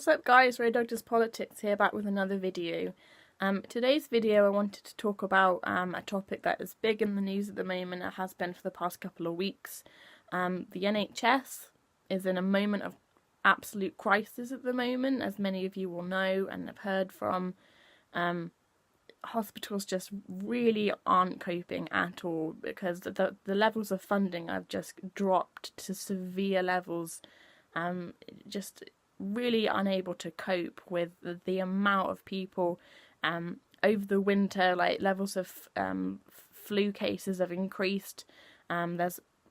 What's up guys, Doctor's Politics here, back with another video. Today's video I wanted to talk about a topic that is big in the news at the moment. It has been for the past couple of weeks. The NHS is in a moment of absolute crisis at the moment, as many of you will know and have heard from. Hospitals just really aren't coping at all because the levels of funding have just dropped to severe levels. Just really unable to cope with the amount of people over the winter. Like, levels of flu cases have increased.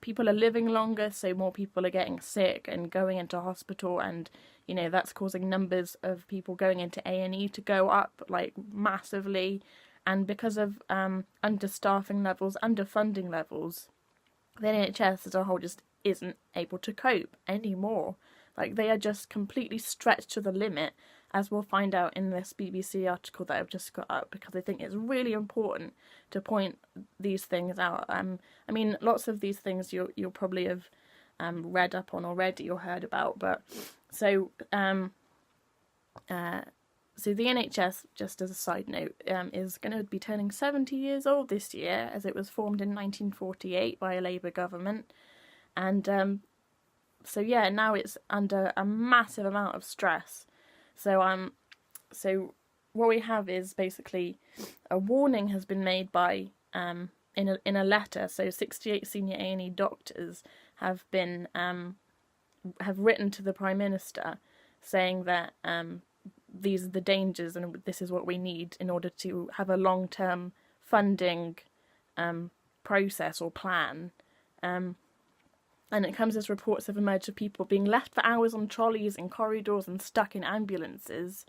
People are living longer, so more people are getting sick and going into hospital, and you know that's causing numbers of people going into A&E to go up like massively. And because of understaffing levels, underfunding levels, the NHS as a whole just isn't able to cope anymore. Like, they are just completely stretched to the limit, as we'll find out in this BBC article that I've just got up, because I think it's really important to point these things out. I mean, lots of these things you'll probably have read up on already or heard about, but so the NHS, just as a side note, is going to be turning 70 years old this year, as it was formed in 1948 by a Labour government, and so yeah, now it's under a massive amount of stress. So what we have is basically a warning has been made by in a letter. So 68 senior A&E doctors have been have written to the Prime Minister saying that these are the dangers and this is what we need in order to have a long-term funding process or plan. And it comes as reports have emerged of people being left for hours on trolleys in corridors and stuck in ambulances.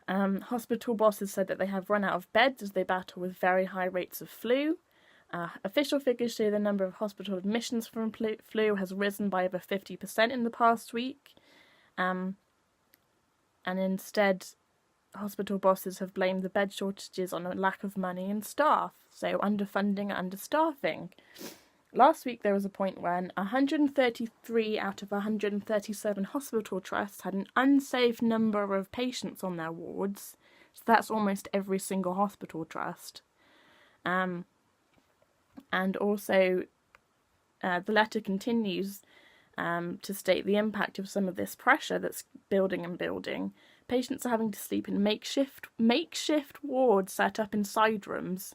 Hospital bosses said that they have run out of beds as they battle with very high rates of flu. Official figures show the number of hospital admissions from flu has risen by over 50% in the past week. And instead, hospital bosses have blamed the bed shortages on a lack of money and staff. So underfunding and understaffing. Last week there was a point when 133 out of 137 hospital trusts had an unsafe number of patients on their wards. So that's almost every single hospital trust. And also the letter continues to state the impact of some of this pressure that's building and building. Patients are having to sleep in makeshift wards set up in side rooms.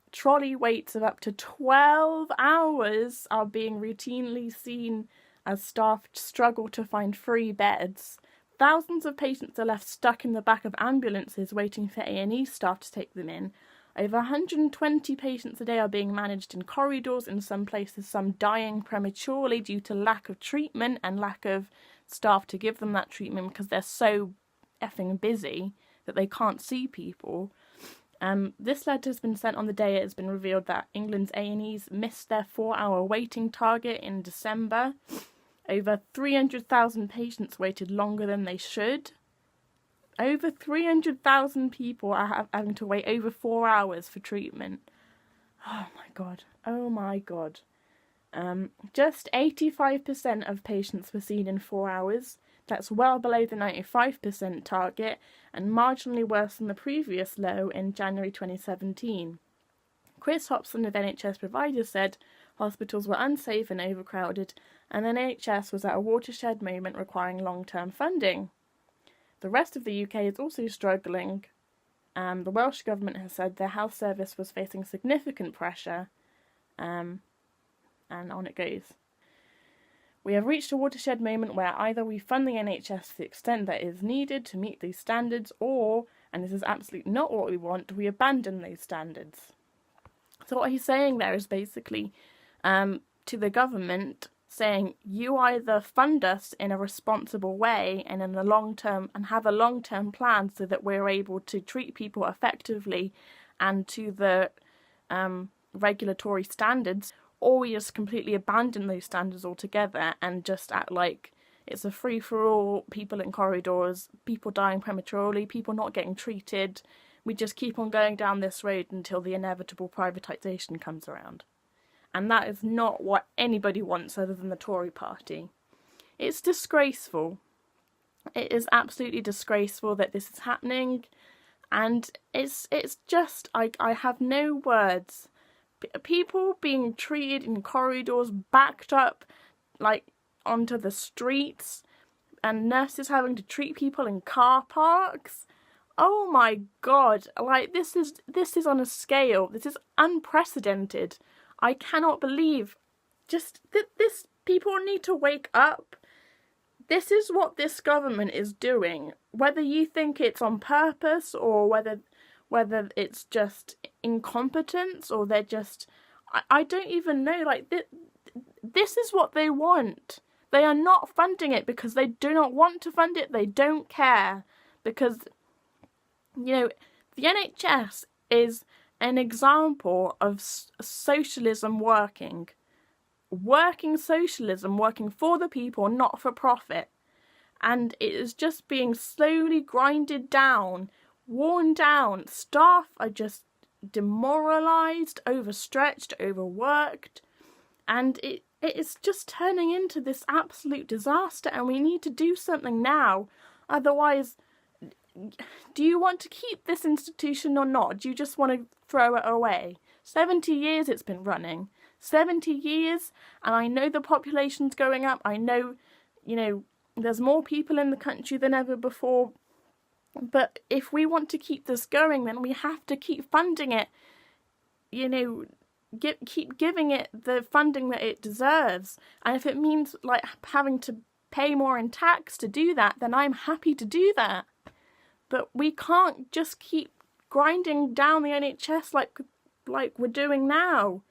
Trolley waits of up to 12 hours are being routinely seen as staff struggle to find free beds. Thousands of patients are left stuck in the back of ambulances waiting for A&E staff to take them in. Over 120 patients a day are being managed in corridors in some places, some dying prematurely due to lack of treatment and lack of staff to give them that treatment because they're so effing busy that they can't see people. This letter has been sent on the day it has been revealed that England's A&Es missed their 4-hour waiting target in December. Over 300,000 patients waited longer than they should. Over 300,000 people are having to wait over 4 hours for treatment. Oh my god. Just 85% of patients were seen in 4 hours. That's well below the 95% target and marginally worse than the previous low in January 2017. Chris Hobson of NHS providers said hospitals were unsafe and overcrowded, and the NHS was at a watershed moment requiring long-term funding. The rest of the UK is also struggling. The Welsh Government has said their health service was facing significant pressure, and on it goes. We have reached a watershed moment where either we fund the NHS to the extent that is needed to meet these standards, or, and this is absolutely not what we want, we abandon those standards. So what he's saying there is basically to the government saying, you either fund us in a responsible way and in the long term and have a long-term plan so that we're able to treat people effectively and to the regulatory standards, or we just completely abandon those standards altogether and just act like it's a free-for-all, people in corridors, people dying prematurely, people not getting treated. We just keep on going down this road until the inevitable privatisation comes around. And that is not what anybody wants other than the Tory party. It's disgraceful. It is absolutely disgraceful that this is happening, and it's just, I have no words. People being treated in corridors, backed up like onto the streets, and nurses having to treat people in car parks. Oh my God, like this is on a scale, this is unprecedented. I cannot believe just that this, people need to wake up. This is what this government is doing, whether you think it's on purpose or whether it's just incompetence or they're just, I don't even know, like this is what they want. They are not funding it because they do not want to fund it, they don't care, because, you know, the NHS is an example of socialism working socialism, working for the people, not for profit. And it is just being slowly grinded down, worn down. Staff are just demoralised, overstretched, overworked. And it is just turning into this absolute disaster, and we need to do something now. Otherwise, do you want to keep this institution or not? Do you just want to throw it away? 70 years it's been running. 70 years, and I know the population's going up. I know, you know, there's more people in the country than ever before. But if we want to keep this going, then we have to keep funding it. You know, keep giving it the funding that it deserves. And if it means like having to pay more in tax to do that, then I'm happy to do that. But we can't just keep grinding down the NHS like we're doing now.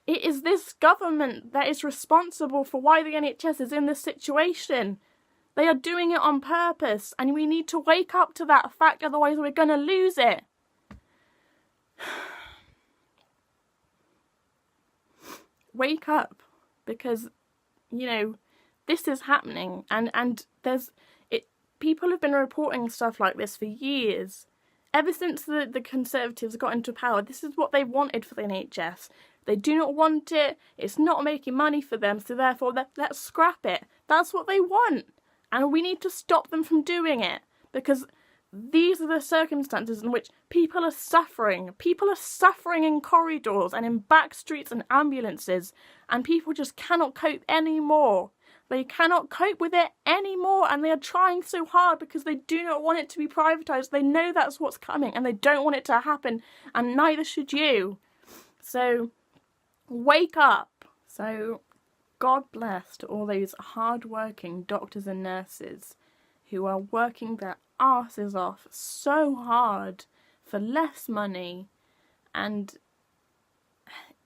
It is this government that is responsible for why the NHS is in this situation. They are doing it on purpose, and we need to wake up to that fact, otherwise we're going to lose it. Wake up, because, you know, this is happening, and people have been reporting stuff like this for years. Ever since the Conservatives got into power, this is what they wanted for the NHS. They do not want it, it's not making money for them, so therefore let's scrap it. That's what they want. And we need to stop them from doing it, because these are the circumstances in which people are suffering. People are suffering in corridors and in back streets and ambulances, and people just cannot cope anymore. They cannot cope with it anymore, and they are trying so hard because they do not want it to be privatised. They know that's what's coming, and they don't want it to happen, and neither should you. So, wake up. So, God bless to all those hard-working doctors and nurses who are working their arses off so hard for less money, and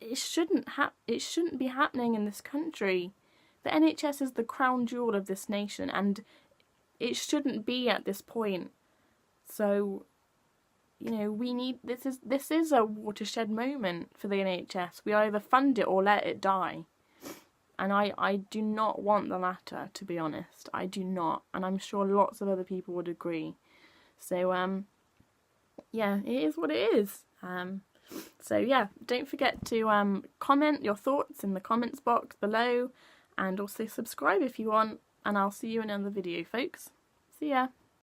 it shouldn't be happening in this country. The NHS is the crown jewel of this nation, and it shouldn't be at this point. So, you know, this is a watershed moment for the NHS. We either fund it or let it die. And I do not want the latter, to be honest. I do not. And I'm sure lots of other people would agree. So, yeah, it is what it is. So, yeah, don't forget to comment your thoughts in the comments box below. And also subscribe if you want. And I'll see you in another video, folks. See ya.